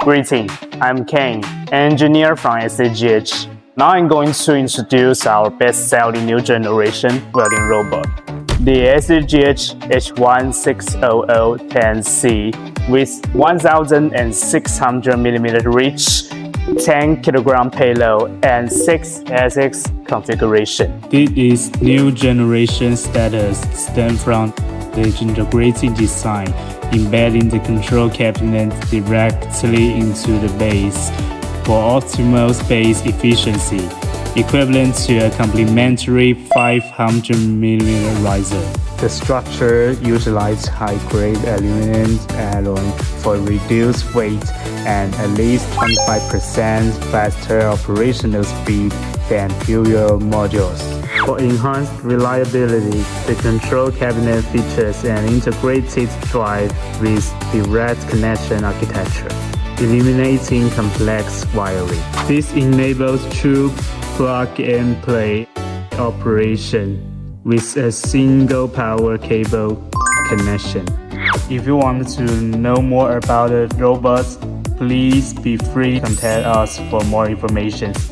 Greetings, I'm Kane, engineer from SZGH. Now I'm going to introduce our best-selling new generation welding robot, the SZGH-H1600-10C with 1,600mm reach, 10 kg payload, and 6 axis configuration. This is new generation status stem from the integrated design, embedding the control cabinet directly into the base for optimal space efficiency, equivalent to a complementary 500mm riser. The structure utilizes high-grade aluminum alloy for reduced weight and at least 25% faster operational speed than fuel modules. For enhanced reliability, the control cabinet features an integrated drive with direct connection architecture, eliminating complex wiring. This enables true plug-and-play operation with a single power cable connection. If you want to know more about the robots, please be free to contact us for more information.